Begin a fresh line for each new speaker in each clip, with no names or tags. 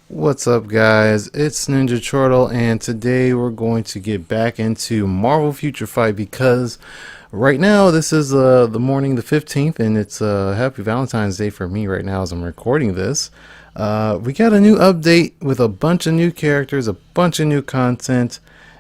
What's up, guys? It's Ninja Turtle, and today we're going to get back into Marvel Future Fight because right now this is the morning the 15th, and it's Happy Valentine's Day for me right now as I'm recording this. We got a new update with a bunch of new characters, a bunch of new content,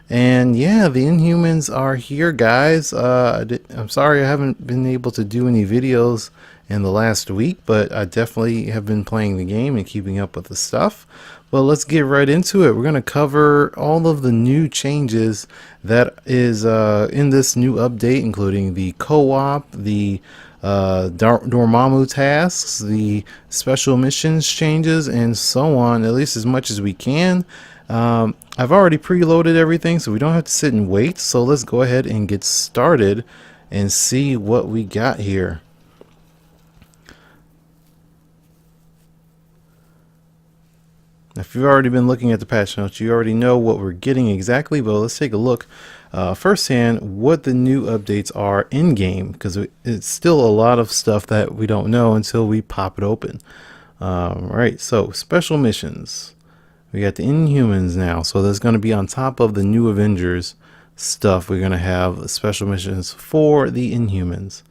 and yeah, the Inhumans are here, guys. I'm sorry I haven't been able to do any videos in the last week, but I definitely have been playing the game and keeping up with the stuff. Well, let's get right into it. We're going to cover all of the new changes that is in this new update, including the co-op, the Dormammu tasks, the special missions changes, and so on, at least as much as we can. I've already preloaded everything, so we don't have to sit and wait. So let's go ahead and get started and see what we got here. If you've already been looking at the patch notes, you already know what we're getting exactly, but let's take a look firsthand what the new updates are in game, because it's still a lot of stuff that we don't know until we pop it open. Right, so special missions. We got the Inhumans now, so there's going to be on top of the new Avengers stuff, we're going to have special missions for the Inhumans.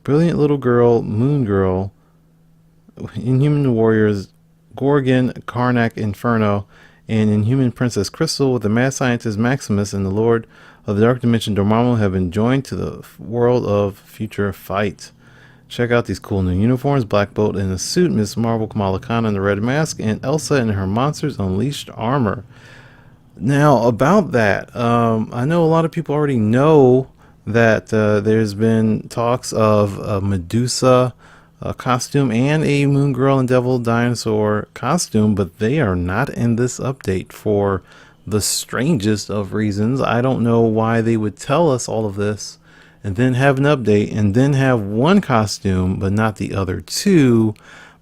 Brilliant Little Girl, Moon Girl, Inhuman Warriors, Gorgon, Karnak, Inferno, and Inhuman Princess Crystal with the mad scientist Maximus and the Lord of the Dark Dimension Dormammu have been joined to the world of Future Fight. Check out these cool new uniforms: Black Bolt in a suit, Miss Marvel Kamala Khan in the red mask, and Elsa in her Monsters Unleashed armor. Now, about that, I know a lot of people already know that there's been talks of a Medusa costume and a Moon Girl and Devil Dinosaur costume, but they are not in this update for the strangest of reasons. I don't know why they would tell us all of this and then have an update and then have one costume but not the other two.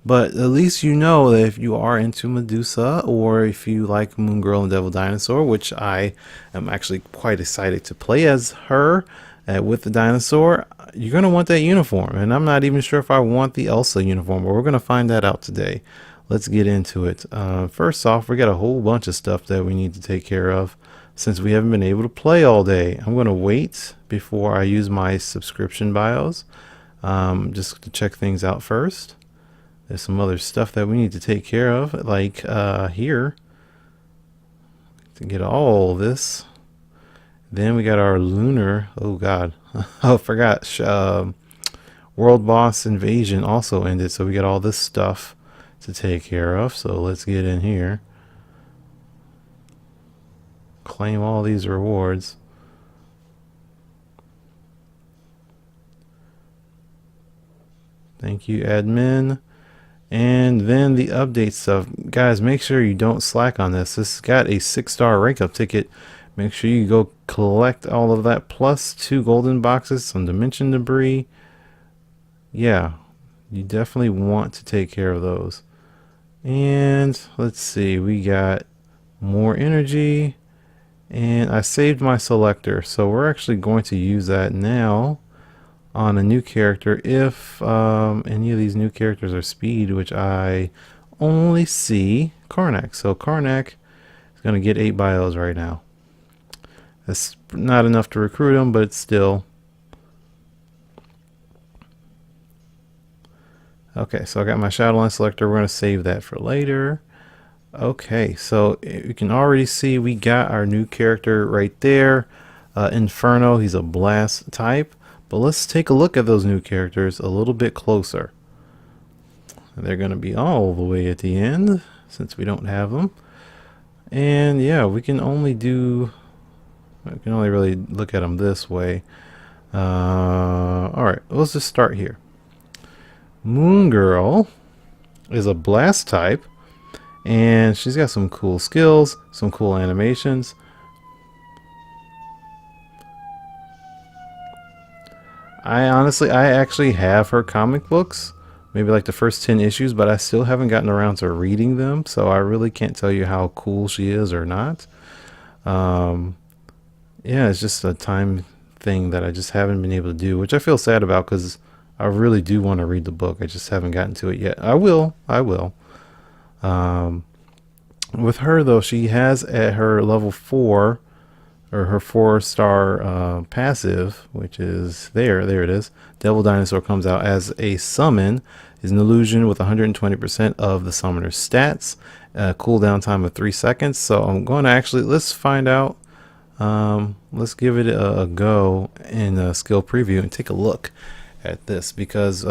But at least you know that if you are into Medusa, or if you like Moon Girl and Devil Dinosaur, which I am actually quite excited to play as her with the dinosaur, you're going to want that uniform. And I'm not even sure if I want the Elsa uniform, but we're going to find that out today. Let's get into it. First off, we got a whole bunch of stuff that we need to take care of since we haven't been able to play all day. I'm going to wait before I use my subscription bios, just to check things out first. There's some other stuff that we need to take care of, like here, to get all this. Then we got our lunar, oh god, I forgot, world boss invasion also ended, so we got all this stuff to take care of. So let's get in here, claim all these rewards. Thank you, admin. And then the update stuff, guys, make sure you don't slack on this. This has got a 6-star rank up ticket. Make sure you go collect all of that, plus 2 golden boxes, some dimension debris. Yeah, you definitely want to take care of those. And let's see, we got more energy, and I saved my selector, so we're actually going to use that now on a new character if any of these new characters are speed, which I only see Karnak. So Karnak is going to get 8 bios right now. That's not enough to recruit him, but it's still. Okay, so I got my Shadowline selector. We're going to save that for later. Okay, so you can already see we got our new character right there. Inferno, he's a blast type. But let's take a look at those new characters a little bit closer. They're going to be all the way at the end since we don't have them. And yeah, we can only really look at them this way. Alright, let's just start here. Moon Girl is a blast type, and she's got some cool skills, some cool animations. I actually have her comic books, maybe like the first 10 issues, but I still haven't gotten around to reading them, so I really can't tell you how cool she is or not. Yeah, it's just a time thing that I just haven't been able to do, which I feel sad about because I really do want to read the book. I just haven't gotten to it yet. I will. With her though, she has at her level 4, or her 4-star passive, which is there it is. Devil Dinosaur comes out as a summon, is an illusion with 120% of the summoner's stats, cooldown time of 3 seconds. So I'm going to actually, let's find out. Let's give it a go in a skill preview and take a look at this, because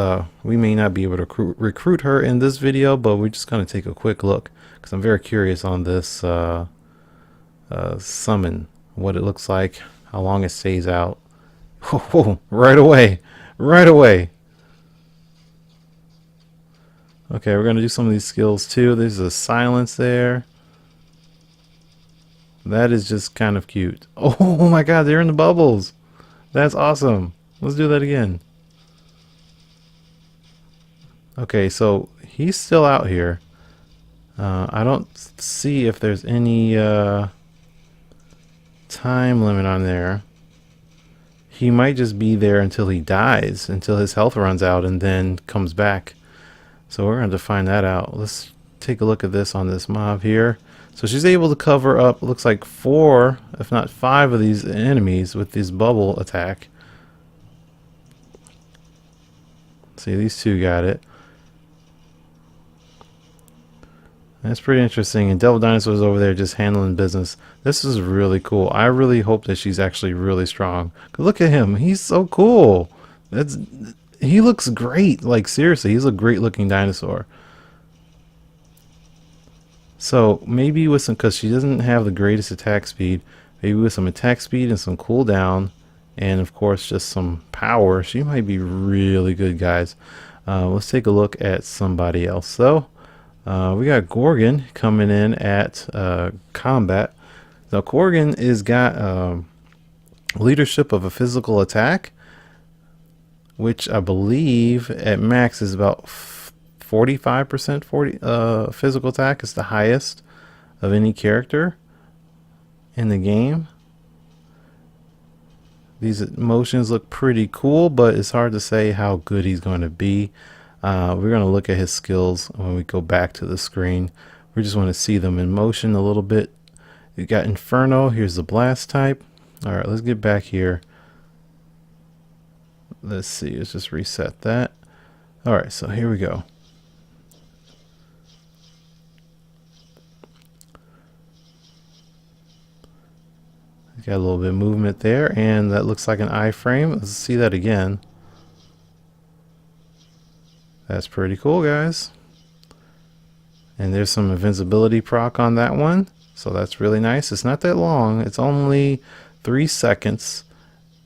we may not be able to recruit her in this video, but we're just going to take a quick look because I'm very curious on this summon, what it looks like, how long it stays out. Oh, right away, right away. Okay, we're going to do some of these skills too. There's a silence there. That is just kind of cute. Oh my god, they're in the bubbles. That's awesome. Let's do that again. Okay, so he's still out here. I don't see if there's any time limit on there. He might just be there until he dies, until his health runs out, and then comes back. So we're going to find that out. Let's take a look at this on this mob here. So she's able to cover up, looks like 4, if not 5 of these enemies with this bubble attack. See, these two got it. That's pretty interesting. And Devil Dinosaur's over there just handling business. This is really cool. I really hope that she's actually really strong. Look at him. He's so cool. He looks great. Like, seriously, he's a great looking dinosaur. So maybe with some, because she doesn't have the greatest attack speed, maybe with some attack speed and some cooldown, and of course just some power, she might be really good, guys. Let's take a look at somebody else though. We got Gorgon coming in at combat. Now Gorgon is got leadership of a physical attack, which I believe at max is about 45% physical attack is the highest of any character in the game. These motions look pretty cool, but it's hard to say how good he's going to be. We're going to look at his skills when we go back to the screen. We just want to see them in motion a little bit. You got Inferno. Here's the blast type. All right, let's get back here. Let's see. Let's just reset that. All right, so here we go. Got a little bit of movement there, and that looks like an iframe. Let's see that again. That's pretty cool, guys. And there's some invincibility proc on that one, so that's really nice. It's not that long. It's only 3 seconds.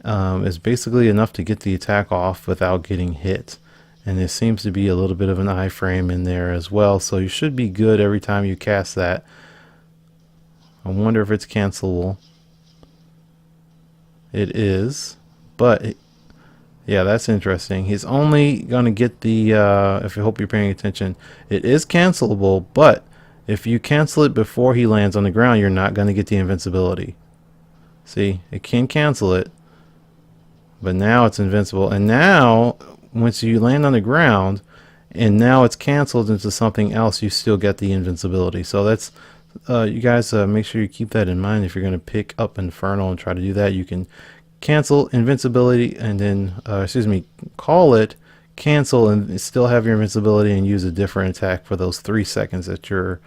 It's basically enough to get the attack off without getting hit. And there seems to be a little bit of an iframe in there as well, so you should be good every time you cast that. I wonder if it's cancelable. It is, but yeah, that's interesting. He's only going to get the, if I hope you're paying attention, it is cancelable, but if you cancel it before he lands on the ground, you're not going to get the invincibility. See, it can cancel it, but now it's invincible. And now, once you land on the ground, and now it's canceled into something else, you still get the invincibility. So that's, you guys make sure you keep that in mind. If you're going to pick up Inferno and try to do that, you can cancel invincibility and then call it, cancel, and still have your invincibility and use a different attack for those 3 seconds that you're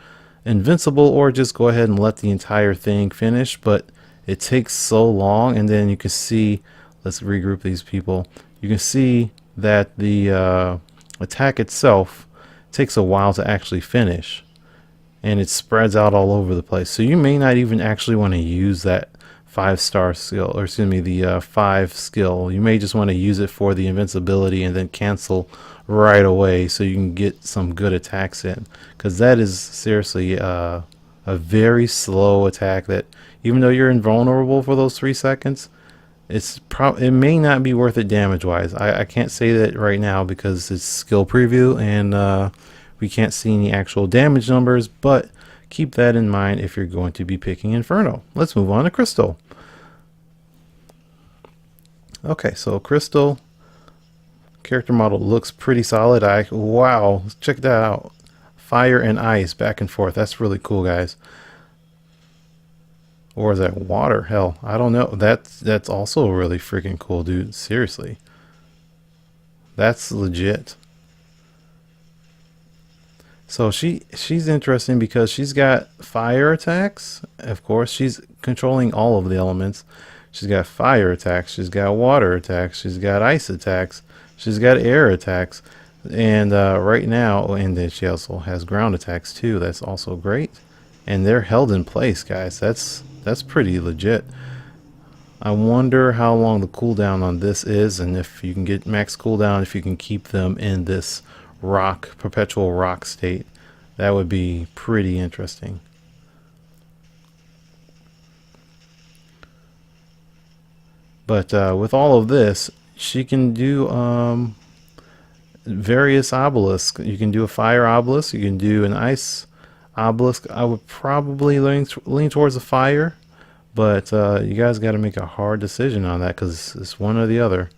invincible, or just go ahead and let the entire thing finish. But it takes so long. And then you can see, let's regroup these people, you can see that the attack itself takes a while to actually finish, and it spreads out all over the place. So you may not even actually want to use that 5-star skill, or the 5 skill. You may just want to use it for the invincibility and then cancel right away so you can get some good attacks in, because that is seriously a very slow attack that, even though you're invulnerable for those 3 seconds, it may not be worth it damage wise. I can't say that right now because it's skill preview and we can't see any actual damage numbers, but keep that in mind if you're going to be picking Inferno. Let's move on to Crystal. Okay, so Crystal character model looks pretty solid. Wow, check that out. fire and ice back and forth. That's really cool, guys. Or is that water? Hell, I don't know. That's also really freaking cool, dude. Seriously. That's legit. So she's interesting because she's got fire attacks. Of course, she's controlling all of the elements. She's got fire attacks. She's got water attacks. She's got ice attacks. She's got air attacks. And right now, and then she also has ground attacks too. That's also great. And they're held in place, guys. That's pretty legit. I wonder how long the cooldown on this is, and if you can get max cooldown, if you can keep them in this rock, perpetual rock state. That would be pretty interesting. But with all of this, she can do various obelisks. You can do a fire obelisk. You can do an ice obelisk. I would probably lean towards a fire, but you guys got to make a hard decision on that because it's one or the other.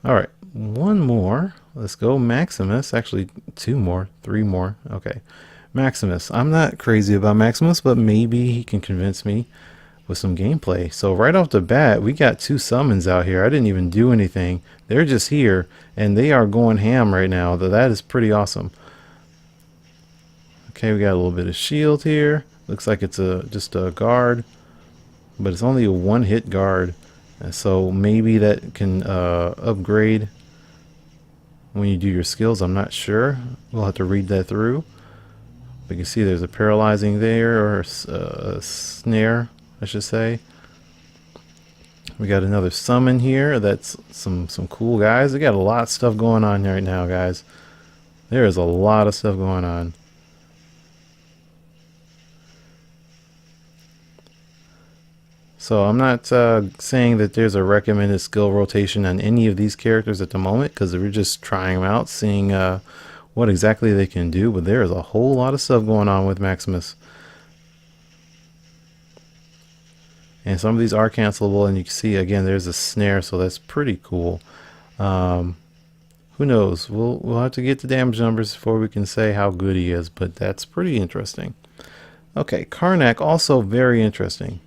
All right, one more. Let's go Maximus. Actually, two more, three more. Okay, Maximus. I'm not crazy about Maximus, but maybe he can convince me with some gameplay. So right off the bat, we got two summons out here. I didn't even do anything. They're just here, and they are going ham right now. That is pretty awesome. Okay, we got a little bit of shield here. Looks like it's just a guard, but it's only a one-hit guard. And so maybe that can upgrade when you do your skills. I'm not sure. We'll have to read that through. But you can see there's a paralyzing there, or a snare, I should say. We got another summon here. That's some cool guys. They got a lot of stuff going on right now, guys. There is a lot of stuff going on. So I'm not saying that there's a recommended skill rotation on any of these characters at the moment, because we're just trying them out, seeing what exactly they can do. But there is a whole lot of stuff going on with Maximus. And some of these are cancelable, and you can see again there's a snare, so that's pretty cool. Who knows? We'll have to get the damage numbers before we can say how good he is, but that's pretty interesting. Okay, Karnak, also very interesting.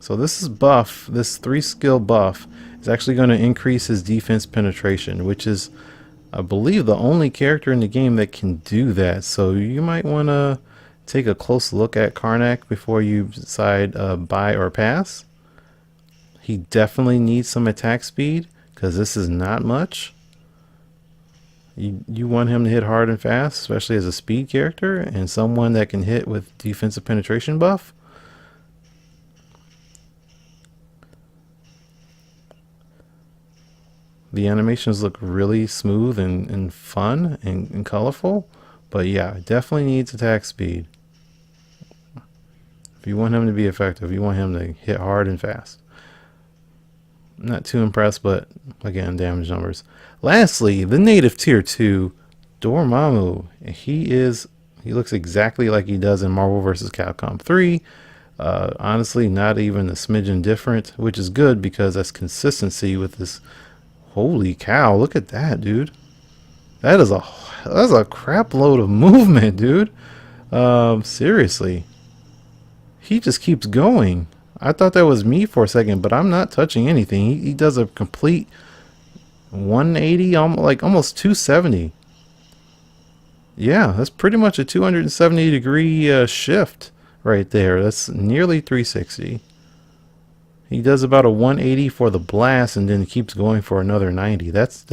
So this is buff, this 3-skill buff is actually going to increase his defense penetration, which is, I believe, the only character in the game that can do that. So you might want to take a close look at Karnak before you decide buy or pass. He definitely needs some attack speed, because this is not much. You want him to hit hard and fast, especially as a speed character and someone that can hit with defensive penetration buff. The animations look really smooth and fun and colorful. But yeah, definitely needs attack speed. If you want him to be effective, you want him to hit hard and fast. Not too impressed, but again, damage numbers. Lastly, the native tier 2, Dormammu. He looks exactly like he does in Marvel vs. Capcom 3. Honestly, not even a smidgen different, which is good because that's consistency with this. Holy cow, look at that, dude. That's a crap load of movement, dude. Seriously. He just keeps going. I thought that was me for a second, but I'm not touching anything. He does a complete 180, like almost 270. Yeah, that's pretty much a 270 degree shift right there. That's nearly 360. He does about a 180 for the blast, and then keeps going for another 90. That's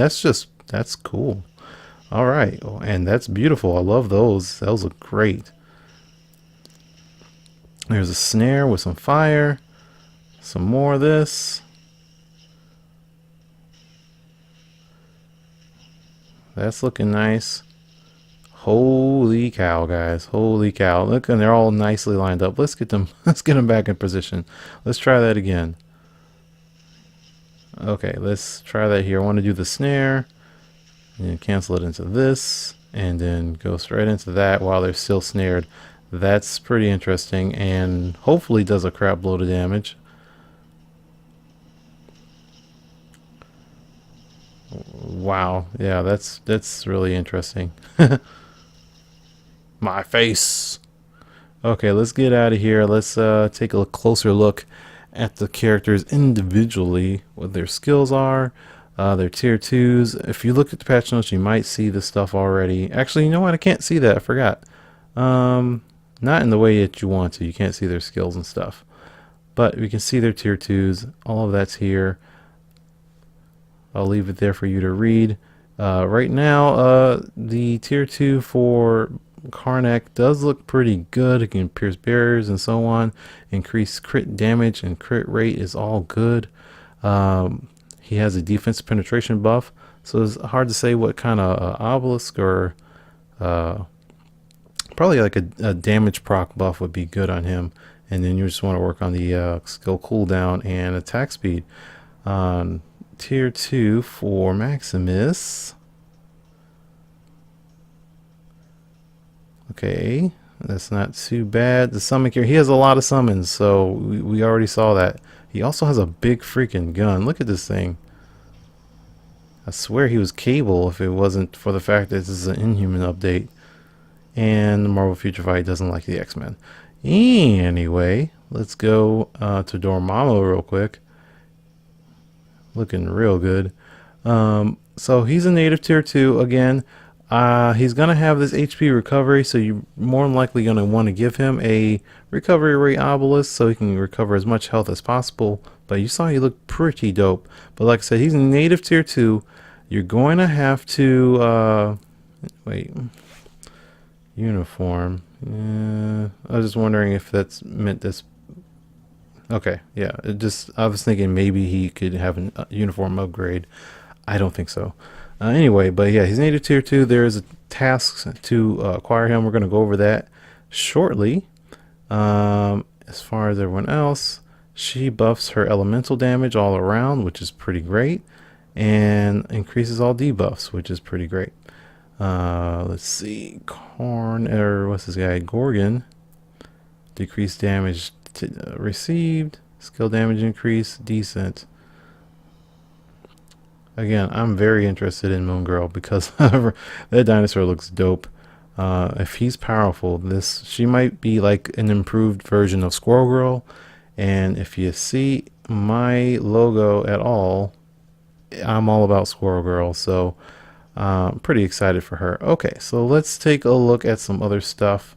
cool. All right, and that's beautiful. I love those. Those look great. There's a snare with some fire. Some more of this. That's looking nice. Holy cow, guys. Holy cow. Look, and they're all nicely lined up. Let's get them back in position. Let's try that again. Okay, let's try that here. I want to do the snare and cancel it into this, and then go straight into that while they're still snared. That's pretty interesting, and hopefully does a crap load of damage. Wow, yeah, that's really interesting. My face. Okay, let's get out of here. Let's take a closer look at the characters individually, what their skills are, their tier 2s. If you look at the patch notes, you might see the stuff already. Actually, you know what? I can't see that. I forgot. Not in the way that you want to. You can't see their skills and stuff. But we can see their tier 2s. All of that's here. I'll leave it there for you to read. Right now, the tier 2 for Karnak does look pretty good. It can pierce barriers and so on. Increase crit damage and crit rate is all good. He has a defense penetration buff, so it's hard to say what kind of obelisk or probably like a damage proc buff would be good on him. And then you just want to work on the skill cooldown and attack speed. Tier 2 for Maximus. Okay, that's not too bad. The summon gear, he has a lot of summons, so we already saw that. He also has a big freaking gun. Look at this thing. I swear he was Cable if it wasn't for the fact that this is an Inhuman update. And the Marvel Future Fight doesn't like the X-Men. Anyway, let's go to Dormammu real quick. Looking real good. So he's a native tier 2 again. He's going to have this HP recovery, so you're more than likely going to want to give him a recovery rate obelisk so he can recover as much health as possible. But you saw he looked pretty dope. But like I said, he's a native tier 2. You're going to have to... wait. Uniform. I was just wondering if that's meant this... Okay, yeah. I was thinking maybe he could have a uniform upgrade. I don't think so. Anyway, but yeah, he's native tier 2. There is a task to acquire him. We're going to go over that shortly. As far as everyone else, she buffs her elemental damage all around, which is pretty great, and increases all debuffs, which is pretty great. Let's see, what's this guy? Gorgon. Decreased damage received. Skill damage increase, decent. Again, I'm very interested in Moon Girl because that dinosaur looks dope. If he's powerful, she might be like an improved version of Squirrel Girl. And if you see my logo at all, I'm all about Squirrel Girl. So I'm pretty excited for her. Okay, so let's take a look at some other stuff.